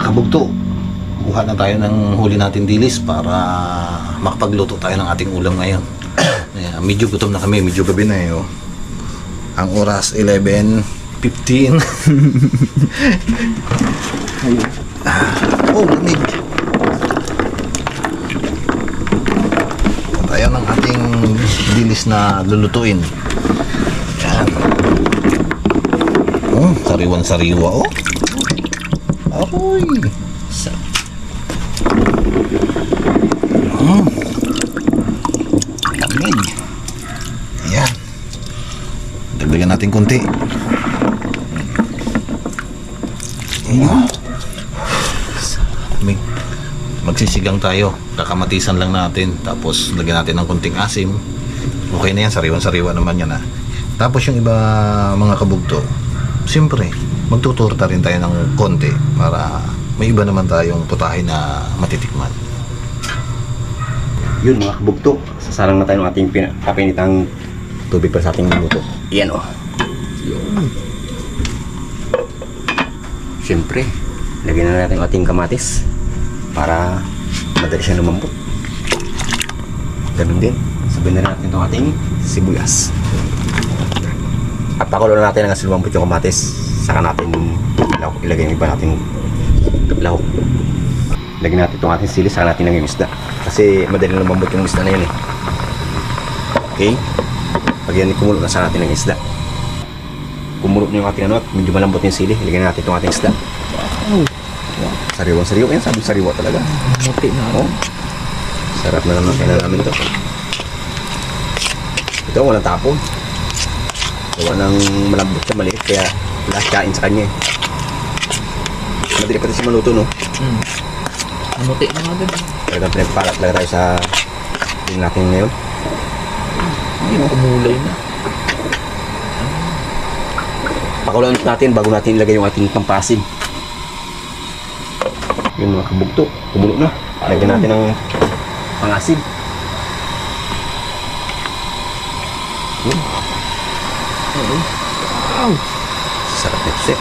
Mga kabugto, buhat na tayo ng huli natin dilis para makapagluto tayo ng ating ulam ngayon. Medyo gutom na kami, medyo gabi na eh. Oh. Ang oras 11:15. Oh, lamig. Tayo ng ating dilis na lulutuin. Yan. Oh, sariwan-sariwa oh. Aroy. Lamig. Yan. Dagdagan natin konti. Ayan. Magsisigang tayo. Kakamatisan lang natin. Tapos lagyan natin ng konting asim. Okay na yan. Sariwan-sariwa naman yan ha. Tapos yung iba mga kabugto, siyempre magtuturta rin tayo ng konti para may iba naman tayong putahe na matitikman. Yun mga kabugto, sasalang na tayo ng ating kapinitang tubig para sa ating luto. Iyan o. Yun. Siyempre, lagyan na natin ang ating kamatis para madali siyang lumambot. Ganun din, sabihin na natin itong ating sibuyas. At pakulo na natin hanggang lumambot yung kamatis. Saka natin ilagay yung iba natin lahok. Lagyan natin itong ating sili, saka natin lang yung isda. Kasi madali lumambot yung isda na yun eh. Okay? Pag yan kumulo na, saka natin ng isda. Kumulo na yung ating ano at medyo malambot yung sili, ilagay natin itong ating isda. Sariwang-sariwa yan, sabi sariwa talaga. Muti na Oh. Sarap na naman kailan namin ito. Ito walang tapon. Gawa ng malambot siya, maliit, kaya lahat kain sa kanya eh. Madali pati siya maluto no. Muti na nga din. Talagang pinagpalat talaga tayo sa tingin natin ngayon. Hindi mo kumulay na. Pakuluan natin bago natin ilagay yung ating pampasim. Yun mga kabugto, kumulo na. Lagyan natin ng pangasim. Wow! Sarap nito siya.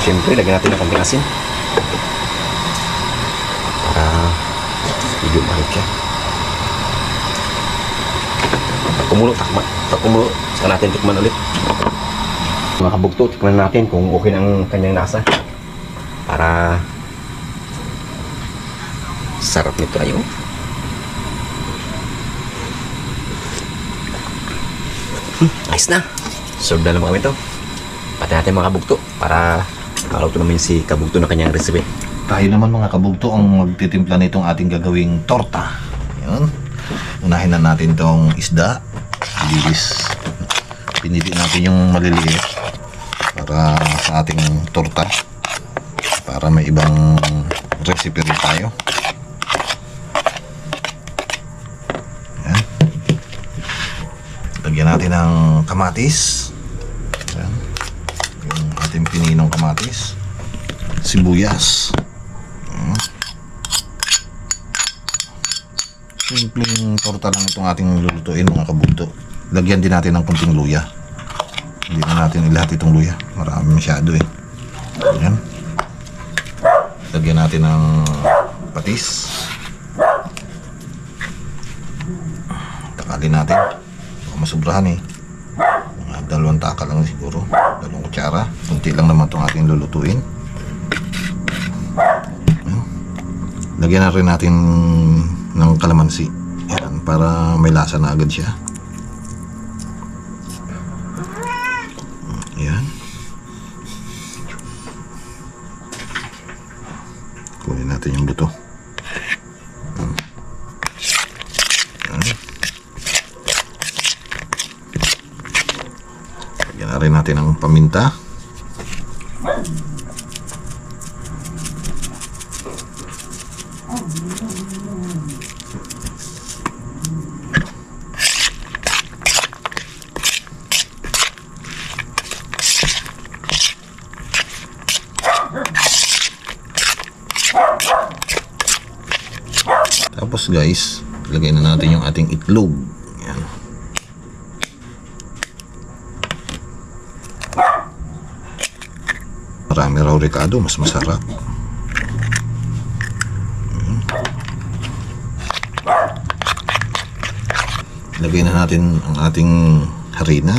Siyempre, lagyan natin ng konting asin. Para medyo marit siya. Pag kumulo, saka natin tikman ulit. Mga kabugto, tikman natin kung okay na ang kanyang lasa. Para sarap nito ayo. Nice na. Serve na naman kami ito. Pati natin mga kabugto para makaluto naman si kabugto na kanyang recipe. Tayo naman mga kabugto ang magtitimpla nitong ating gagawing torta. Yun. Unahin na natin tong isda. Dilis. Pinili natin yung maliliit para sa ating torta. Para may ibang recipe rin tayo. Yan. Lagyan natin ng kamatis. Yan. Yung ating pininong kamatis. Sibuyas. Simpleng torta lang itong ating lulutuin mga kabugto. Lagyan din natin ng kunting luya. Hindi na natin ilahat itong luya. Marami masyado eh. Ayan. Lagyan natin ng patis. Takalin natin. Baka masubrahan eh. Mga 2 takal lang siguro. 2 kutsara. Kunti lang naman itong ating lulutuin. Ayan. Lagyan na rin natin ng kalamansi. Yan, para may lasa na agad siya. Yan. Kunin natin yung buto. Yan. Lagyan na rin natin ng paminta. Tapos guys, lagay na natin yung ating itlog. Yan. Araw Ricardo, mas masarap. Lagay na natin ang ating harina.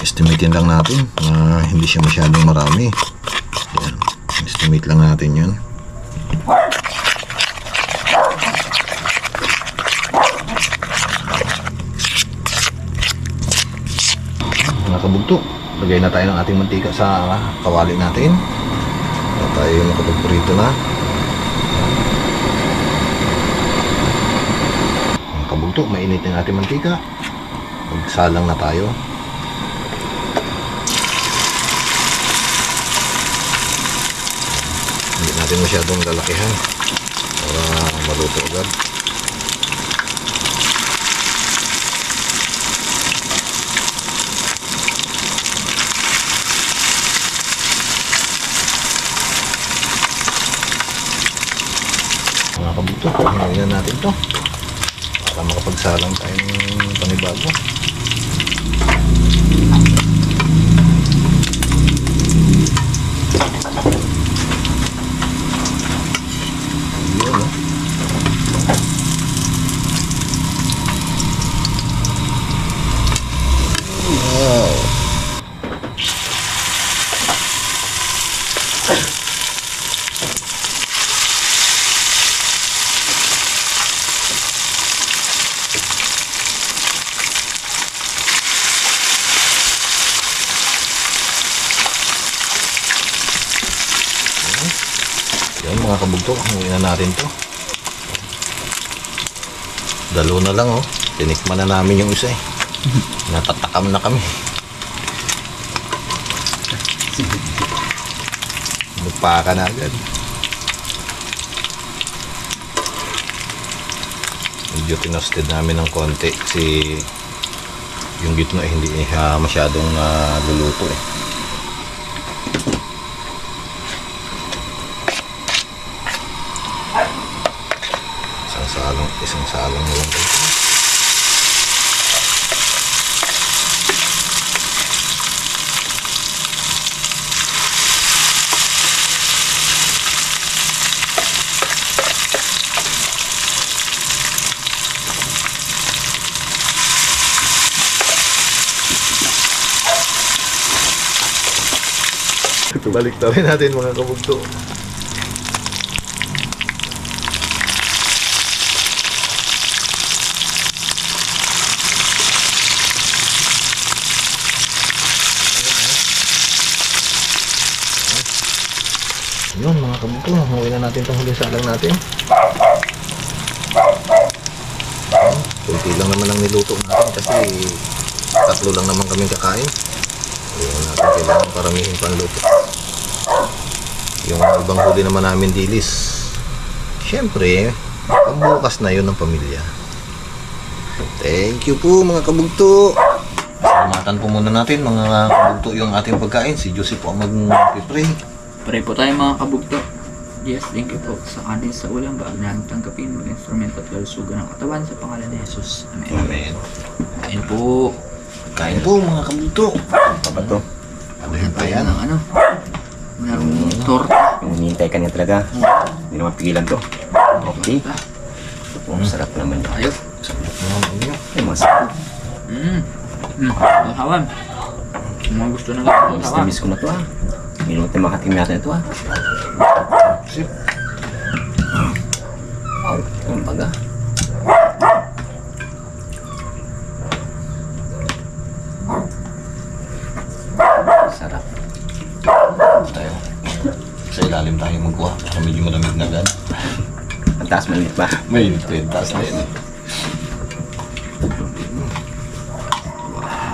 Estimatein lang natin na hindi siya masyadong marami. Yan. Estimate lang natin yun. Mga kabugto, lagay na tayo ng ating mantika sa kawali natin. At tayo nakapagprito na. Mga kabugto, mainit ng ating mantika. Magsalang na tayo. Hindi natin masyadong lalakihan para maluto agad. Mga kabugto, hinahina natin to para makapagsalang tayo ng panibago. Yun, no? Wow. Yan mga kabugto, hanguin na natin to. Dalo na lang, oh. Tinikman na namin yung isa eh. Natatakam na kami. Magpaka na agad. Medyo tinosted namin ng konti kasi yung gitna eh, hindi siya masyadong luluto eh. Isang salong na lang tayo. Balik na rin natin mga kabugto. Yun mga kabugto, huwi na natin itong huling salang natin. Kunti lang naman ang niluto natin kasi tatlo lang naman kaming kakain. Ayun natin kailangan paramihin pang luto. Yung ibang huli naman namin dilis, syempre pambukas na yun ng pamilya. Thank you po mga kabugto. Salamatan po muna natin mga kabugto yung ating pagkain. Si Joseph po ang mag-pray. Pray po tayo mga kabugto. Yes, thank you po sa kanin sa ulam. Bago namin tanggapin mag-instrumento at kalusugan ng katawan sa pangalan ni Jesus. Amen. Amen. Kain po. Kain po mga kabugto. Ano ba to? Abuhin pa yan. Ng ano? Ng torta. Hinihintay ka niya talaga. Hindi naman pigilan to. Okay. Masarap naman yun. Ayos. Ay, masarap. Hawan. Mga gusto na lang. Miss na miss ko na to ah. Hindi naman tayo makatim natin ito ah. Sip. Wow, ang baga. Sarap. Tayo. Sa ilalim tayo magkuha para medyo malamig na agad. Ang taas malit ba? May taas na yun.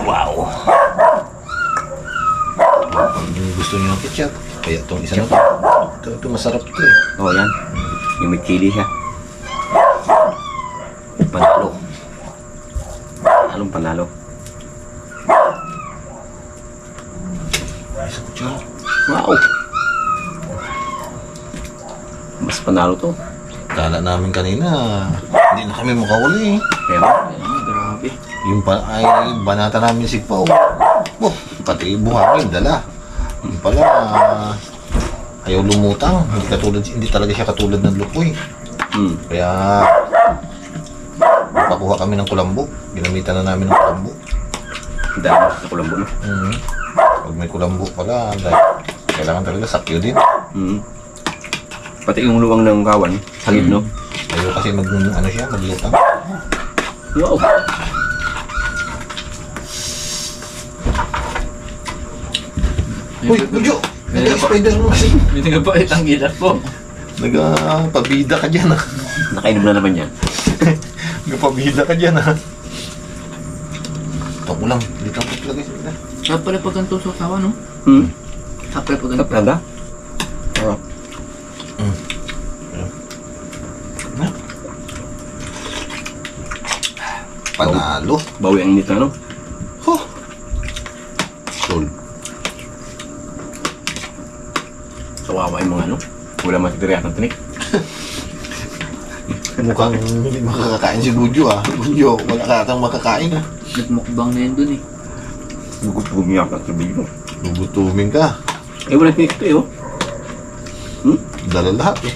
Wow. Kung gusto niyo ng ketchup, kaya itong isa na to. Ito masarap to eh. Oo yan. Yung may chili siya. Panalo. Anong panalo? Isa ketchup. Wow! Mas panalo to. Kala namin kanina, hindi na kami makawali eh. Kaya ba? Grabe. Yung ay, banata namin si Pao. Oh, pati buhangin, dala. Yung pala, ayaw lumutang. Hindi talaga siya katulad ng lupoy. Kaya, pakuha kami ng kulambo. Ginamitan na namin ng kulambo. Dahil sa kulambo, no? Pag may kulambo pala, kailangan talaga sakyo din. Pati yung luwang ng kawan, hagib, no? Ayaw kasi maglutang. Wow! Uy, Budyo! Nag-spider-man kasi. Hindi nga pa itang ilat po. Nagpabida ka dyan, ah. Nakainom na naman yan. Nagpabida ka dyan, ah. Ito ko lang. Dito ako lagay sila. Kaya pala pag ganito sa kawa, no? Kaya pala pag ganito. Kapag Oo. Panalo. Bawi ang nito, no? Huh. Sol. Kawawa yung mga, ano? Wala matitiriyak ng tinik. Mukhang hindi makakakain si Budyo, ah. Budyo, wala ka atang makakain, ah. Nagmukbang na yun dun eh. Gugumiyak ang sabihin, no? Gugutumin ka. Eh, wala tinik ito, eh, oh. Dala lahat, eh.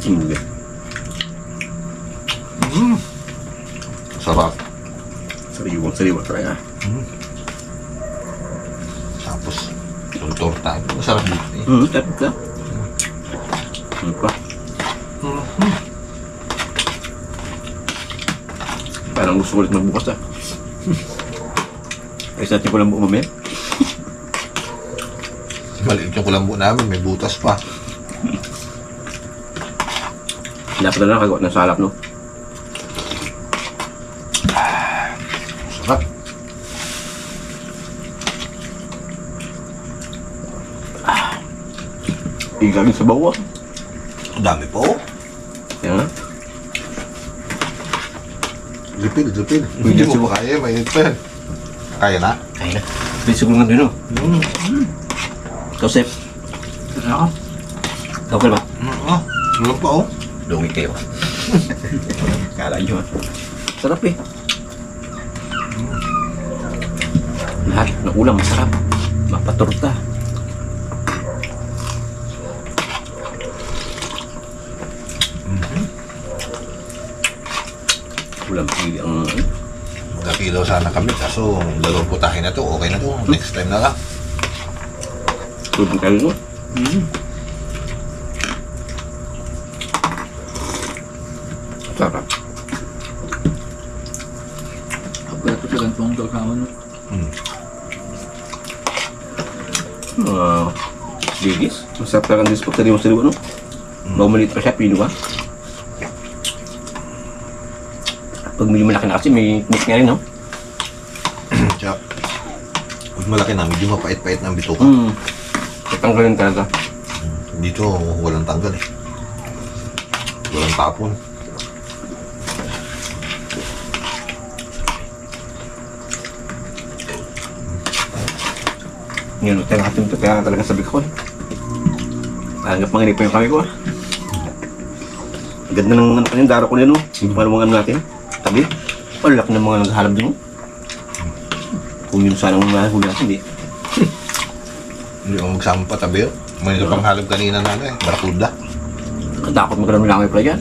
Hindi. Sarap. Sariwa talaga. Tapos, yung torta. Masarap dito, eh. Tapos ka. Ano pa? Parang gusto ko ulit magbukas, ah. Ay, sa atin ko lang buo mamaya. Maliit yung kulambo namin, may butas pa. Dapat na lang kagawa ng salap, no? Sarap. Igaling sa bawa. Ang dami po. Yan, ha? Lipid. Hindi Hindi mo mo pa kaya, mainit pa yan. Kaya na? Ay na. Piso ko nga din, no? Ikaw, Sep. Ano? Okay ba? Sarap pa, oh. Lungi kayo. Kala nyo, ha? Sarap, eh. Lahat ng ulam masarap. Mapaturta. Ulam pili ang... Magkakilaw sana kami, kaso dalawang putahin na to, okay na to. Next time na lang. Tulong kayo, no? Sarap. Kapag ito sa ganitong kawa, no? Bigis. Masarap talaga ang dispok sa sariwa, no? Bago maliit pa siya, pino ba? Pag medyo malaki na kasi, may mix nga rin, no? Tsaka, pag malaki na, medyo mapait-pait na ang bituka. Tatanggalin talaga. Dito, walang tanggal, eh. Walang tapon. Ngayon, tayo natin ito, kaya talaga sabi ko, eh. Tanggap manginip pa yung kami ko, ah. Ang ganda ng ano kanyang daro ko niya, no? Yung maluwangan natin. Tabi. Ang laki ng mga naghahalap din, no? Kung yun sanang mahuli natin, di. Hindi ako magsama pa tabi, oh. May pang halab kanina na, eh. Barakuda. Katakot magkaroon ng langay pala yan.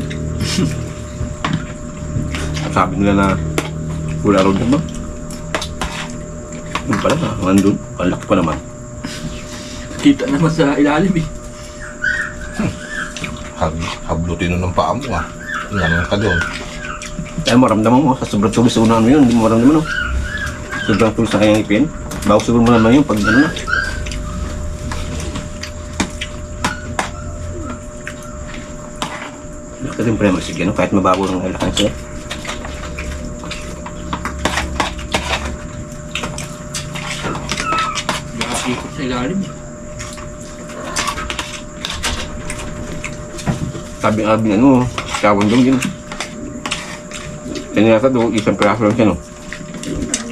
Sabi nila na wala road naman. Yun pala, nandun. Ang laki pa naman. Kita naman sa ilalim eh. Hablutin nun ng paa mo, ah. Inganon ka doon. Kaya maramdaman mo, sa sobrang tulis sa unahan mo yun, hindi mo maramdaman, no? Sobrang tulis sa kanyang ipin. Bago siguro mo naman yun pag ano na. Kasi yung prema sige, no? Kahit mabago ng lakan siya. Ikot sa ilalim eh. Sabi nga ano, kawan doon yun. Kanya yata doon, isang piraso lang siya, no?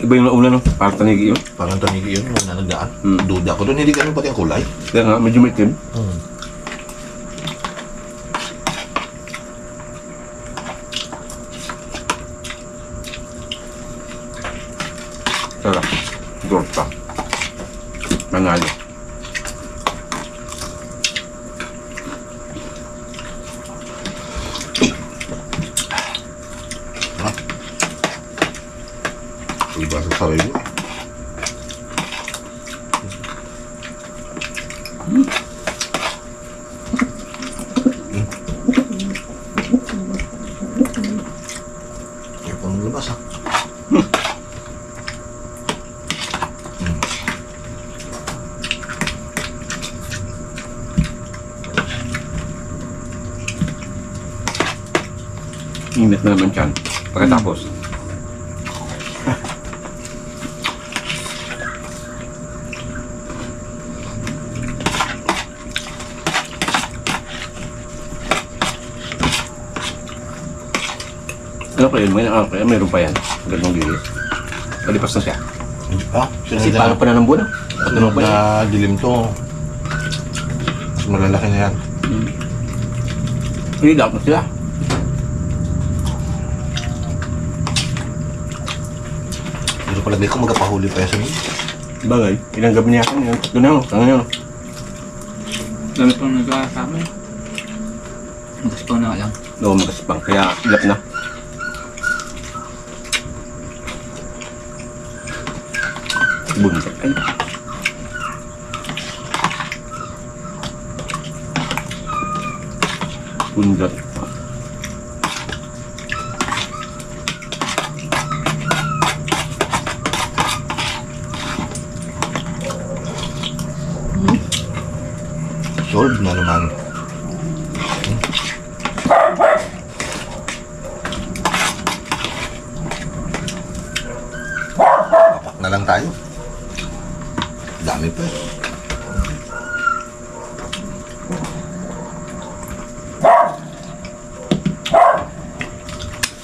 Iba yung nauna, no? Parang tanigi yun. Parang tanigi yun, na nagdaan. Duda ko doon, hindi ganun pati ang kulay. Kaya nga, medyo may tim. torta. Manalo. Iba sa sarili. Ayaw pa nung labas ah. Init na naman dyan. Pagkatapos. Ano kaya yun? Ano kaya? Mayroon pa yan. Ganong lilis. Palipas na siya. Ah, Kasi paano pa na ng buwan? Ano pa yan? na dilim to. Mas malalaki na yan. Hindi, dapat na sila. Pero palagay ko magpahuli pa yan sa mga. Bagay, ilang gabi niya kan, yung tatlo na yun, tangan yun. Dami pang nagkakasama eh. Mag-spawn na lang. Oo, magaspang, kaya ilap na. Buntot, ay. Buntot. Solve na naman. Papak na lang tayo. Dami pa.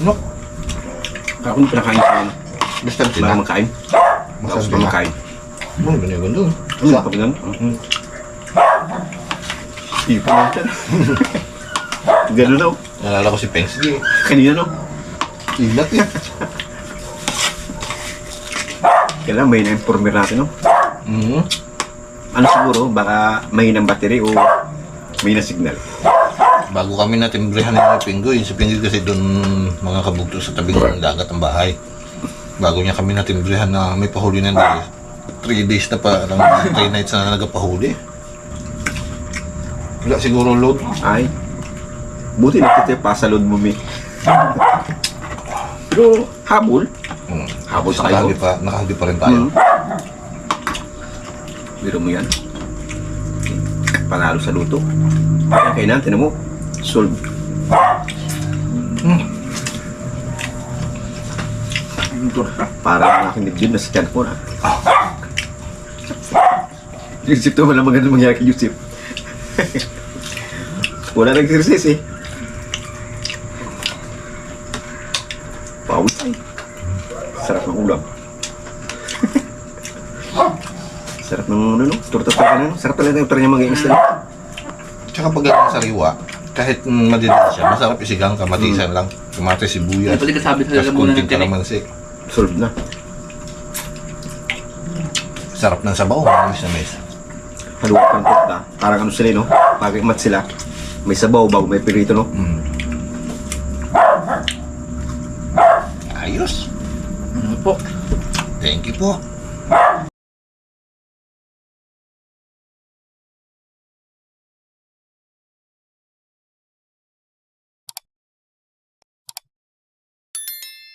Ano? Ako nung pinakain sa ano, Basta bago tina. makain. Masarap Tapos pa din. makain. Ano ba na doon? Ano ba kapag ganun? Ipa natin. Ganun daw. Nalala ko si Pengs. Kanina no. Ilat eh. Kailangan may na-informer natin no. Mhm. Ano siguro, baka may ng battery o may na signal. Bago kami natimbrehan ni Pinggoy, si Pinggoy kasi doon mga kabugto sa tabing ng dagat ang bahay. Bago niya kami natimbrehan na may pahuli na days. 3 days na pa, 3 nights na nagpahuli. Wala siguro load. Ay, buti nakita pa sa load mo mi. Pero habol. Habol sa kayo. Nakahagi pa rin tayo. Biro mo yan. Panalo sa luto. Kaya kainan, tinan mo. Solve. Para ang aking dibdib na sa tiyan ko na. Yusip to, wala magandang mangyari kay Yusip. Wala nag-exercise eh. Pawis ay. Sarap ng ulam. Sarap ng ano no? Torta-torta na no? Sarap talaga yung niya mga isda. Tsaka pag ang sariwa, kahit madidil siya, masarap isigang kamatisan lang. Kamatis, sibuyas. Pwede kasabit sa Tapos lalamunan kunting ng tinik. kalamansi. Solve na. Sarap ng sabaw, mamis na mes. Haluan pa ng torta. Parang ano sila no? Pag-imat sila. May sabaw bago may pirito no? Ayos. Ano po? Thank you po.